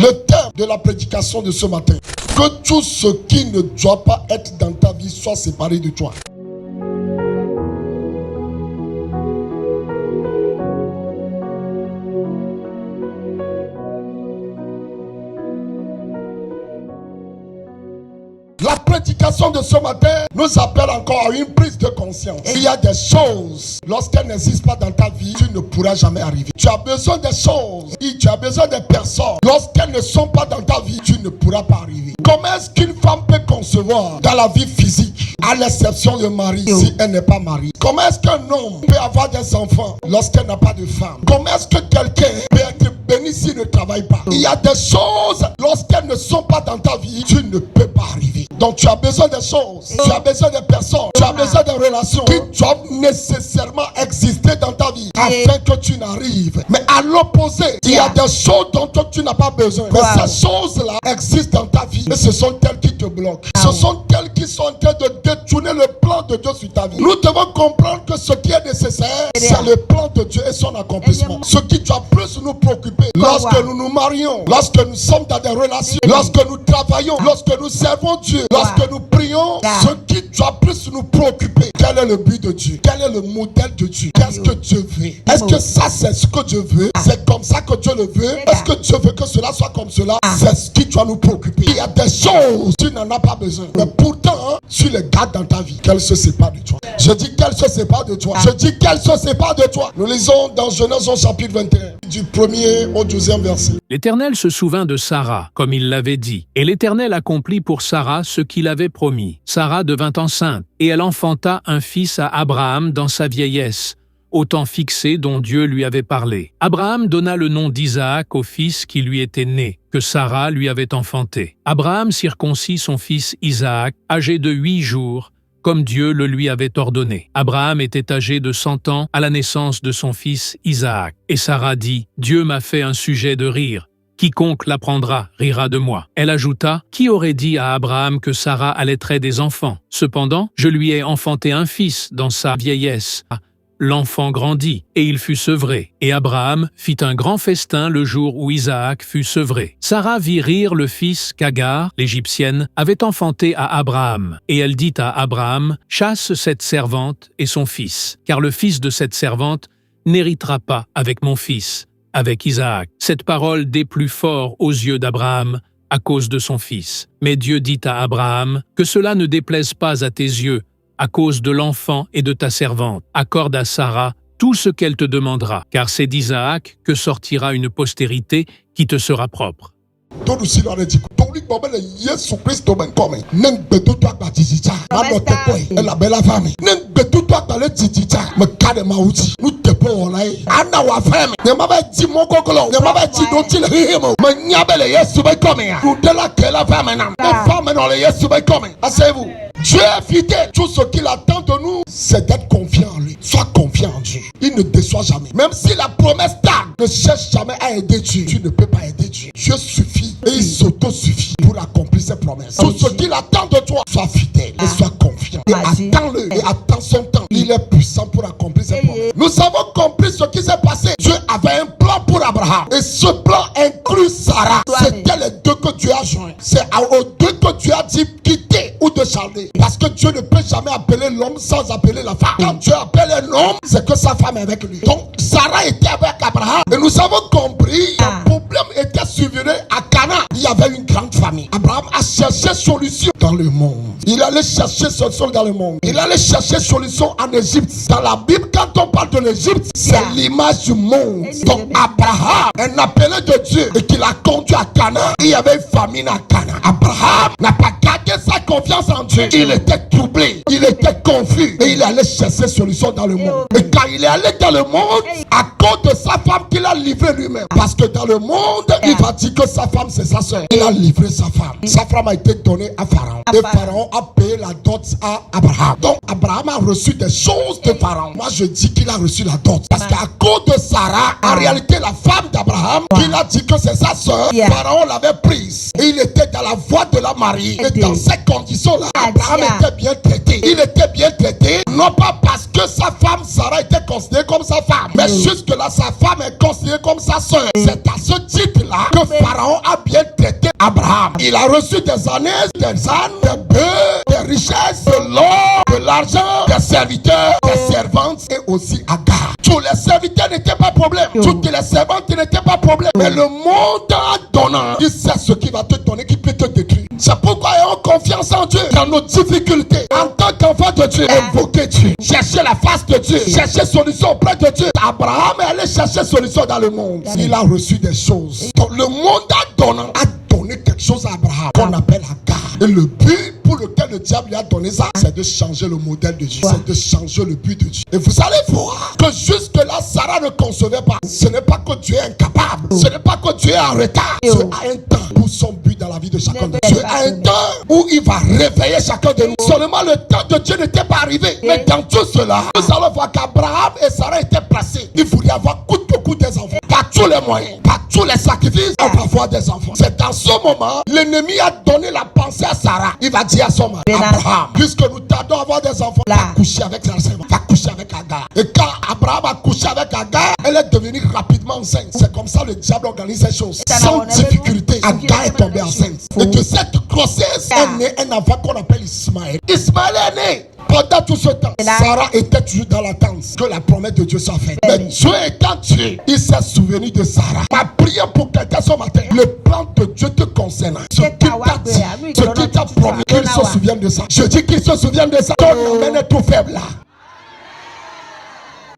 Le thème de la prédication de ce matin, que tout ce qui ne doit pas être dans ta vie soit séparé de toi. La prédication de ce matin nous appelle encore à une prise de conscience. Et il y a des choses, lorsqu'elles n'existent pas dans ta vie, tu ne pourras jamais arriver. Tu as besoin des choses, tu as besoin des personnes. Lorsqu'elles ne sont pas dans ta vie, tu ne pourras pas arriver. Comment est-ce qu'une femme peut concevoir dans la vie physique, à l'exception de Marie, si elle n'est pas mariée? Comment est-ce qu'un homme peut avoir des enfants lorsqu'elle n'a pas de femme? Comment est-ce que quelqu'un peut être béni s'il ne travaille pas? Il y a des choses, lorsqu'elles ne sont pas dans ta vie, tu ne peux pas arriver. Donc tu as besoin des choses, tu as besoin des personnes, tu as besoin des relations qui doivent nécessairement exister dans ta vie afin que tu n'arrives. Mais à l'opposé, il y a des choses dont tu n'as pas besoin. Mais ces choses-là existent dans ta vie, mais ce sont elles qui te bloquent. Ce sont elles qui sont en train de détourner le plan de Dieu sur ta vie. Nous devons comprendre que ce qui est nécessaire, c'est le plan de Dieu et son accomplissement. Ce qui doit plus nous préoccuper lorsque nous nous marions, lorsque nous sommes dans des relations, lorsque nous travaillons, lorsque nous servons Dieu, lorsque nous prions, ce qui doit plus nous préoccuper, quel est le but de Dieu? Quel est le modèle de Dieu? Qu'est-ce que Dieu veut? Est-ce que ça c'est ce que Dieu veut? C'est comme ça que Dieu le veut? Est-ce que Dieu veut que cela soit comme cela? C'est ce qui doit nous préoccuper. Il y a des choses, tu n'en as pas besoin. Mais pourtant, tu les gardes dans ta vie. Qu'elles se séparent de toi. Je dis qu'elles se séparent de toi. Je dis qu'elles se séparent de toi. Nous lisons dans Genèse au chapitre 21, du 1er au 12e verset. L'Éternel se souvint de Sarah, comme il l'avait dit, et l'Éternel accomplit pour Sarah ce qu'il avait promis. Sarah devint enceinte, et elle enfanta un fils à Abraham dans sa vieillesse, au temps fixé dont Dieu lui avait parlé. Abraham donna le nom d'Isaac au fils qui lui était né, que Sarah lui avait enfanté. Abraham circoncit son fils Isaac, âgé de 8 jours, comme Dieu le lui avait ordonné. Abraham était âgé de 100 ans à la naissance de son fils Isaac. Et Sarah dit, « Dieu m'a fait un sujet de rire. Quiconque l'apprendra rira de moi. » Elle ajouta, « Qui aurait dit à Abraham que Sarah allaiterait des enfants? Cependant, je lui ai enfanté un fils dans sa vieillesse. » L'enfant grandit, et il fut sevré. Et Abraham fit un grand festin le jour où Isaac fut sevré. Sarah vit rire le fils qu'Agar, l'Égyptienne, avait enfanté à Abraham. Et elle dit à Abraham, « Chasse cette servante et son fils, car le fils de cette servante n'héritera pas avec mon fils, avec Isaac. » Cette parole déplut fort aux yeux d'Abraham à cause de son fils. Mais Dieu dit à Abraham, « Que cela ne déplaise pas à tes yeux, à cause de l'enfant et de ta servante. Accorde à Sarah tout ce qu'elle te demandera, car c'est d'Isaac que sortira une postérité qui te sera propre. » Dieu est fidèle. Tout ce qu'il attend de nous, c'est d'être confiant en lui. Sois confiant en Dieu. Il ne déçoit jamais. Même si la promesse tarde, ne cherche jamais à aider Dieu. Tu ne peux pas aider Dieu. Dieu suffit et il s'auto-suffit pour accomplir ses promesses. Tout ce qu'il attend de toi, sois fidèle et sois confiant. Et attends-le et attends son temps. Il est puissant pour accomplir ses promesses. Nous avons compris ce qui s'est passé. Dieu avait un plan pour Abraham. Et ce plan inclut Sarah. C'était les deux que Dieu a joints. C'est aux deux que Dieu a dit quitter ou de Chaldée. Parce que Dieu ne peut jamais appeler l'homme sans appeler la femme. Quand Dieu appelle un homme, c'est que sa femme est avec lui. Donc Sarah était avec Abraham. Et nous avons compris que le problème était survenu à Canaan. Il y avait une grande famille. Abraham a cherché solution dans le monde. Il allait chercher solution dans le monde. Il allait chercher solution en Égypte. Dans la Bible, quand on parle de l'Égypte, c'est l'image du monde. Donc Abraham, un appelé de Dieu, et qu'il a conduit à Canaan, il y avait une famine à Canaan. Abraham n'a pas gardé sa confiance en Dieu. Il était troublé, il était confus, et il allait chercher solution dans le monde. Et quand il est allé dans le monde, à cause de sa femme qu'il a livré lui-même, parce que dans le monde, il va dire que sa femme c'est sa soeur. Il a livré sa femme. Sa femme a été donnée à Pharaon. Et Pharaon a payé la dot à Abraham. Donc Abraham a reçu des choses de Pharaon. Moi je dis qu'il a reçu la dot. Parce qu'à cause de Sarah, en réalité la femme d'Abraham, qu'il a dit que c'est sa soeur, Pharaon l'avait prise. Et il était dans la voie de la mariée. Et dans ces conditions-là, Abraham était bien traité. Il était bien traité, non pas parce que sa femme Sarah était considérée comme sa femme, Mais jusque-là, sa femme est considérée comme sa sœur. C'est à ce titre-là que Pharaon a bien traité Abraham. Il a reçu des années, des ânes, des bœufs, des richesses, de l'or, de l'argent, des serviteurs, des servantes et aussi Agar. Tous les serviteurs n'étaient pas problème. Toutes les servantes n'étaient pas problème. Mais le monde donnant, il sait ce qui va te donner, qui peut te détruire. C'est pourquoi ayons confiance en Dieu dans nos difficultés. En tant qu'enfant de Dieu, invoquez Dieu. Cherchez la face de Dieu. Cherchez solution auprès de Dieu. Abraham est allé chercher solution dans le monde. Il a reçu des choses. Donc le monde donnant a donné quelque chose à Abraham qu'on appelle Agar. Et le but pour lequel le diable lui a donné ça, c'est de changer le modèle de Dieu. C'est de changer le but de Dieu. Et vous allez voir que jusque-là, Sarah ne concevait pas. Ce n'est pas que Dieu est incapable. Ce n'est pas que Dieu est en retard. Dieu a un temps pour son but dans la vie de chacun de nous. Dieu a un temps où il va réveiller chacun de nous. Seulement le temps de Dieu n'était pas arrivé. Mais dans tout cela, nous allons voir qu'Abraham et Sarah étaient placés. Il voulait avoir coûte que coûte des enfants. Par tous les moyens, par tous les sacrifices, on va avoir des enfants. C'est dans ce moment, l'ennemi a donné la pensée à Sarah. Il va dire à son mari, Abraham, puisque nous tardons à avoir des enfants, va coucher avec sa servante, va coucher avec Agar. Et quand Abraham a couché avec Agar, elle est devenue rapidement enceinte. C'est comme ça le diable organise les choses. Sans difficulté, Agar est tombée enceinte. Et de cette grossesse est né un enfant qu'on appelle Ismaël. Ismaël est né. Pendant tout ce temps, Sarah était toujours dans l'attente que la promesse de Dieu soit faite. Mais Dieu étant Dieu, il s'est souvenu de Sarah. Ma prière pour quelqu'un ce matin, le plan de Dieu te concerne. Ce qu'il t'a dit, ce qu'il t'a promis, qu'il se souvienne de ça. Je dis qu'il se souvienne de ça. Ton amène est tout faible là.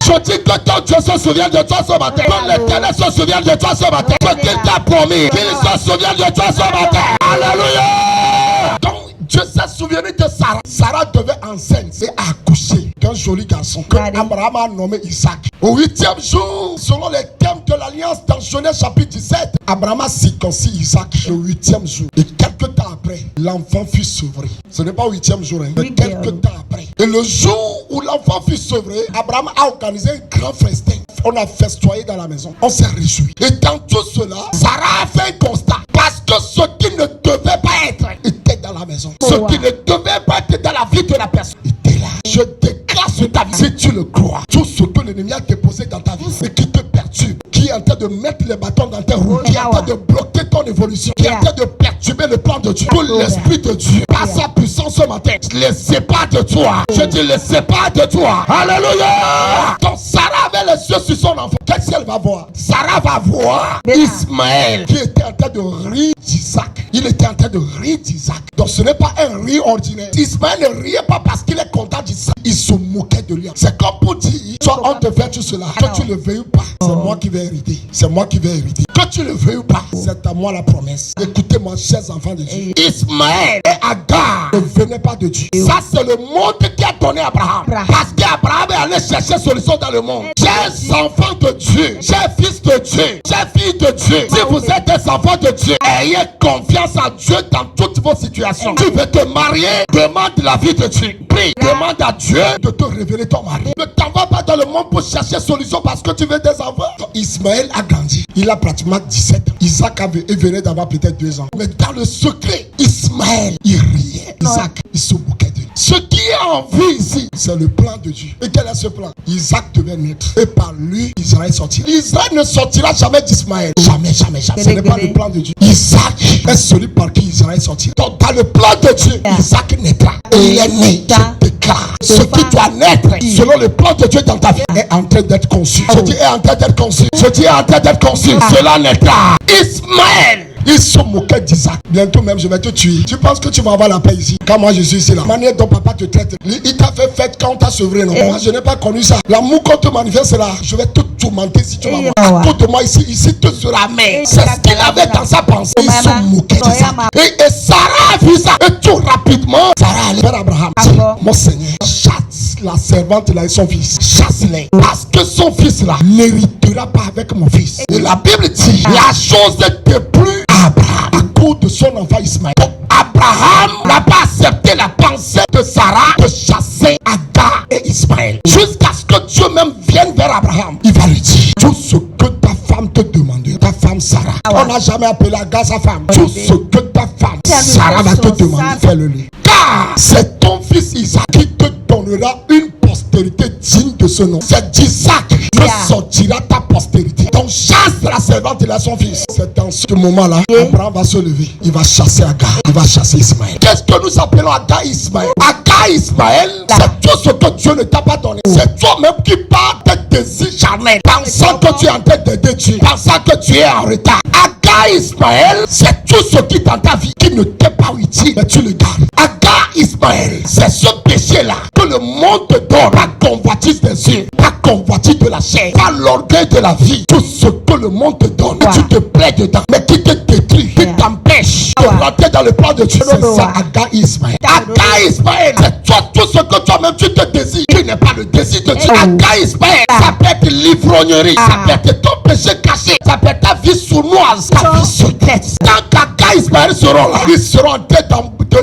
Je dis que ton Dieu se souvient de toi ce matin. Que l'Éternel se souvienne de toi ce matin. Ce qu'il t'a promis, qu'il se souvienne de toi ce matin. Alléluia. Donc, Dieu s'est souvenu de Sarah. Sarah devait enceinte et accoucher d'un joli garçon que Abraham a nommé Isaac. Au 8e jour, selon les thèmes de l'Alliance dans Genèse chapitre 17, Abraham a circoncis Isaac le 8e jour. Et quelques temps après, l'enfant fut sevré. Ce n'est pas au 8e jour, hein, mais quelques temps après. Et le jour où l'enfant fut sevré, Abraham a organisé un grand festin. On a festoyé dans la maison. On s'est réjoui. Et dans tout cela, Sarah a fait un constat. Parce que ce qui ne devait pas être était dans la maison. Ce qui ne devait pas être dans la vie de la personne était là. Je déclare sur ta vie, si tu le crois, tout ce que l'ennemi a déposé dans ta vie et qui te perturbe, qui est en train de mettre les bâtons dans tes roues, qui est en train de bloquer ton évolution, qui est en train de perturber le plan de Dieu, que l'Esprit de Dieu, par sa puissance ce matin, les sépare de toi. Je dis les sépare de toi. Alléluia. Donc Sarah avait les yeux sur son enfant. Qu'est-ce qu'elle va voir? Sarah va voir Ismaël qui était en train de rire d'Isaac. Il était en train de rire d'Isaac. Donc ce n'est pas un rire ordinaire. Ismaël ne riait pas parce qu'il est content d'Isaac. Il se moquait de lui. C'est comme pour dire, toi on te fait tout cela. Que tu le veuilles ou pas, c'est moi qui vais hériter. C'est moi qui vais hériter. Que tu le veuilles ou pas, c'est à moi la promesse. Écoutez-moi, chers enfants de Dieu. Ismaël et Agar ne venaient pas de Dieu. Ça c'est le monde qui a donné à Abraham. Parce qu'Abraham est allé chercher solution dans le monde. Chers enfants de Dieu, chers fils de Dieu, chers filles de Dieu, si vous êtes des enfants de Dieu, ayez confiance en Dieu dans toutes vos situations. Tu veux te marier, demande la vie de Dieu. Prie, demande à Dieu de te révéler ton mari. Ne t'en vas pas dans le monde pour chercher solution parce que tu veux des enfants. Donc, Ismaël a grandi. Il a pratiquement 17 ans. Isaac venait d'avoir peut-être 2 ans. Mais dans le secret, Ismaël, il riait. Isaac, il se moquait de lui. Ce qui est en vie ici, c'est le plan de Dieu. Et quel est ce plan? Isaac devait naître. Et par lui, Israël sortira. Israël ne sortira jamais d'Ismaël. Jamais, jamais, jamais. Ce n'est pas le plan de Dieu. Isaac est celui par qui Israël sortira. Donc dans le plan de Dieu, Isaac naîtra. Et il est né. Je déclare. Ce qui doit naître, selon le plan de Dieu dans ta vie, est en train d'être conçu. Je dis est en train d'être conçu. Je dis est en train d'être conçu. Cela naîtra. Ismaël. Ils se moquaient d'Isaac. Bientôt même, je vais te tuer. Tu penses que tu vas avoir la paix ici? Quand moi je suis ici, la manière dont papa te traite, il t'a fait fête quand on t'a sevré, non? Moi, je n'ai pas connu ça. L'amour qu'on te manifeste, c'est là. Je vais te tourmenter si tu vas voir. À côté de moi ici te sera mais. C'est ce qu'il avait dans sa pensée. Ils se moquaient d'Isaac. Et Sarah a vu ça. Et tout rapidement, Sarah allait vers Abraham. Mon Seigneur, chasse la servante là et son fils. Chasse-les. Parce que son fils là n'héritera pas avec mon fils. Et la Bible dit, la chose était plus Abraham à cause de son enfant Ismaël. Donc, Abraham n'a pas accepté la pensée de Sarah de chasser Agar et Ismaël. Jusqu'à ce que Dieu même vienne vers Abraham. Il va lui dire tout ce que ta femme te demande. Ta femme Sarah. On n'a jamais appelé Agar sa femme. Tout ce que ta femme Sarah va te demander, fais-le lui. Car c'est ton fils Isaac qui te donnera une postérité digne de ce nom. C'est d'Isaac que sortira ta postérité. Donc chasse la servante et son fils. C'est dans ce moment-là, Abraham va se lever. Il va chasser Agar. Il va chasser Ismaël. Qu'est-ce que nous appelons Agar Ismaël? Agar Ismaël, c'est tout ce que Dieu ne t'a pas donné. C'est toi-même qui pars de désirs charnels, pensant que tu es en train d'aider Dieu, pensant que tu es en retard. Agar Ismaël, c'est tout ce qui dans ta vie qui ne t'est pas utile, mais tu le gardes. Agar Ismaël, c'est ce péché-là que le monde te donne, par convoitise des yeux, par convoitise de la chair, par l'orgueil de la vie. Tout ce que le monde te donne, tu te plais dedans, mais qui te détruit, qui t'empêche de rentrer dans le plan de Dieu. C'est ça, Agar Ismaël. Agar Ismaël, c'est toi, tout ce que toi-même tu te désires, qui n'est pas le désir de Dieu. Agar Ismaël, ça peut être l'ivrognerie, ça peut être ton péché caché, ça peut être ta vie sournoise, ta vie secrète. Tant qu'Agar Ismaël seront là, ils seront en train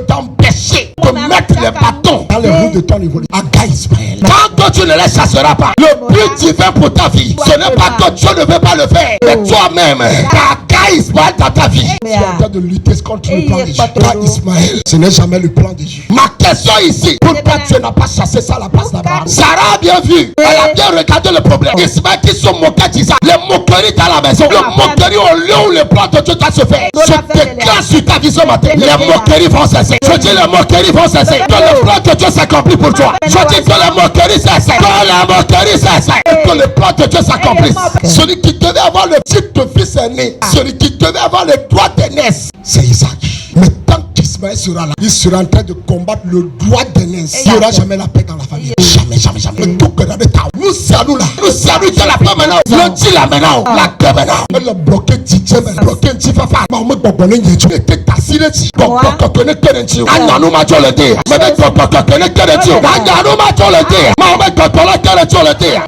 d'empêcher de mettre les bâtons dans les roues de ton évolution. Agar Ismaël, quand tu ne les chasseras pas, le but divin pour ta vie, ce n'est pas que Dieu ne veut pas le faire, mais toi-même, Agar Ismaël dans ta vie, tu es en train de lutter contre le plan de Dieu. Agar Ismaël, ce n'est jamais le plan de Dieu. Ma question ici, pourquoi Dieu n'a pas chassé ça à la place d'Abraham? Sarah a bien vu, elle a bien regardé le problème. Ismaël qui se moquait d'Isaac, les moqueries dans la maison, le moquerie au lieu où le plan de Dieu doit se faire. Je déclare sur ta vie ce matin, les moqueries vont cesser. Je dis les moqueries vont cesser. Que le plan de Dieu s'accomplit pour toi. Je dis que les moqueries cessent. Que les moqueries cessent. Et que le plan de Dieu s'accomplisse. Celui qui devait avoir le titre de fils aîné, celui qui devait avoir le droit d'aînesse, c'est Isaac. Mais tant qu'Ismaël sera là, il sera en train de combattre le droit d'aînesse. Il n'y aura jamais la paix dans la famille. Jamais, jamais, jamais. Mais tout que dans le temps, nous serons là. Nous serons de la paix maintenant. Le dit là maintenant. La paix maintenant. Elle a bloqué Didier, elle a bloqué Tifafa. Mais on me bonne tu étais assis là. Donc, on ne connaît pas. Ah non, nous m'avons le dire. Mais on ne connaît pas. Ah non, nous m'avons le dire. Mais on me le dire.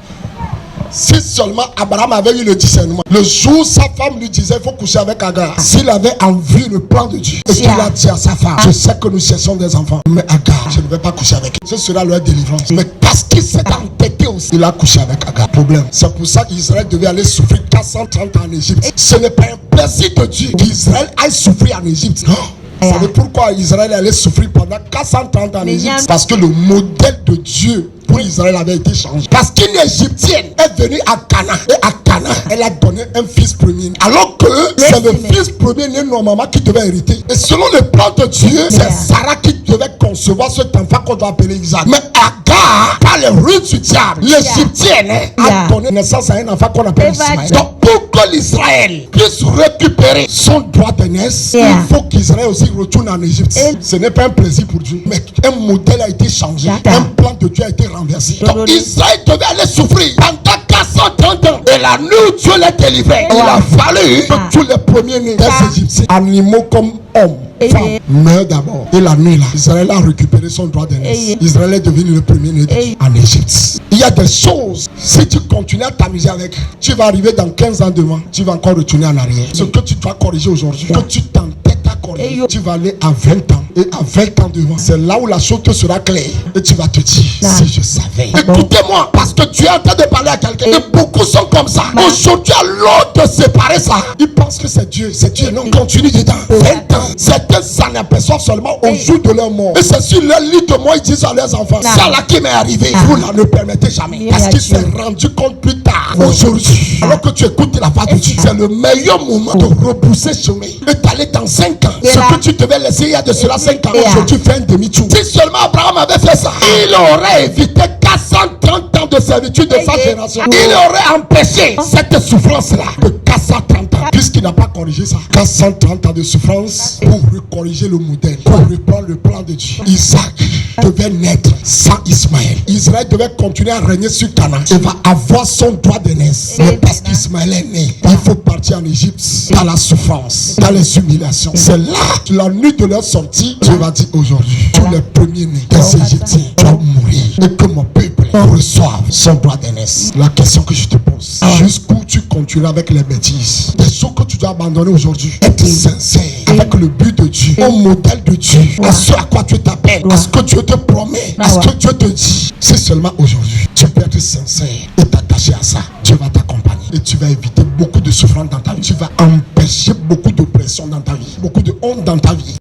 Si seulement Abraham avait eu le discernement, le jour où sa femme lui disait il faut coucher avec Agar, s'il avait envie le plan de Dieu, et qu'il a dit à sa femme, je sais que nous cherchons des enfants, mais Agar, je ne vais pas coucher avec elle. Ce sera leur délivrance. Mais parce qu'il s'est entêté aussi, il a couché avec Agar. Problème. C'est pour ça qu'Israël devait aller souffrir 430 ans en Égypte. Ce n'est pas un plaisir de Dieu qu'Israël aille souffrir en Égypte. Non. Vous savez pourquoi Israël allait souffrir pendant 430 ans en Égypte? Parce que le modèle de Dieu pour Israël avait été changé. Parce qu'une Égyptienne est venue à Cana. Et à Cana, elle a donné un fils premier. Alors que c'est le fils premier né normalement qui devait hériter. Et selon le plan de Dieu, c'est Sarah qui devait concevoir cet enfant qu'on doit appeler Isaac. Mais Agar, par le rude du diable, l'Égyptienne a donné naissance à un enfant qu'on appelle Ismaël. Donc pour que l'Israël puisse récupérer son droit d'aînesse, il faut qu'Israël aussi retourne en Égypte. Ce n'est pas un plaisir pour Dieu, mais un modèle a été changé. Un plan de Dieu a été renversé. Donc Israël devait aller souffrir pendant 430 ans. Et la nuit où Dieu l'a délivré, il a fallu que tous les premiers-nés des Égyptiens, animaux comme hommes, femmes, meurent d'abord. Et la nuit là, Israël a récupéré son droit d'aînesse. Israël est devenu le premier-né en Égypte. Il y a des choses, si tu continues à t'amuser avec, tu vas arriver dans 15 ans devant, tu vas encore retourner en arrière. Ce que tu dois corriger aujourd'hui, que tu t'entêtes à corriger, tu vas aller à 20 ans. Et à 20 ans devant, c'est là où la chose te sera claire. Et tu vas te dire, si je savais. Écoutez-moi, parce que tu es en train de parler à quelqu'un. Et beaucoup sont comme ça. Aujourd'hui, à l'heure de séparer ça, ils pensent que c'est Dieu. C'est Dieu. Non, continue dedans. 20 ans. Certains s'en aperçoivent seulement au jour de leur mort. Et c'est sur leur lit de mort, ils disent à leurs enfants, ça là qui m'est arrivé, vous là ne permettez jamais. Parce qu'ils se sont rendus compte plus tard, aujourd'hui. Alors que tu écoutes la voix de Dieu, c'est le meilleur moment de repousser chemin. Et d'aller dans 5 ans. Ce que tu devais laisser il y a de cela 5 ans, aujourd'hui fais un demi-tour. Si seulement Abraham avait fait ça, il aurait évité 430 ans de servitude de sa génération. Il aurait empêché cette souffrance-là de 430 ans, puisqu'il n'a pas corrigé ça. 430 ans de souffrance pour corriger le modèle, pour reprendre le plan de Dieu. Isaac devait naître sans Ismaël. Israël devait continuer à régner sur Canaan. Il va avoir son droit d'aînesse. Mais parce qu'Ismaël est né, il faut partir en Égypte dans la souffrance, dans les humiliations. C'est là, la nuit de leur sortie, Dieu va dire aujourd'hui, tous les premiers-nés des Égyptiens doivent mourir et que mon peuple reçoive son droit d'aînesse. La question que je te pose, jusqu'où tu continues avec les bêtises, des choses que tu dois abandonner aujourd'hui, être sincère avec le but de Dieu, au modèle de Dieu, à ce à quoi tu t'appelles, à ce que Dieu te promet, à ce que Dieu te dit. C'est seulement aujourd'hui, tu peux être sincère et t'attacher à ça. Dieu va t'accompagner et tu vas éviter beaucoup de souffrance dans ta vie. Tu vas empêcher beaucoup de pression dans ta vie, beaucoup de honte dans ta vie.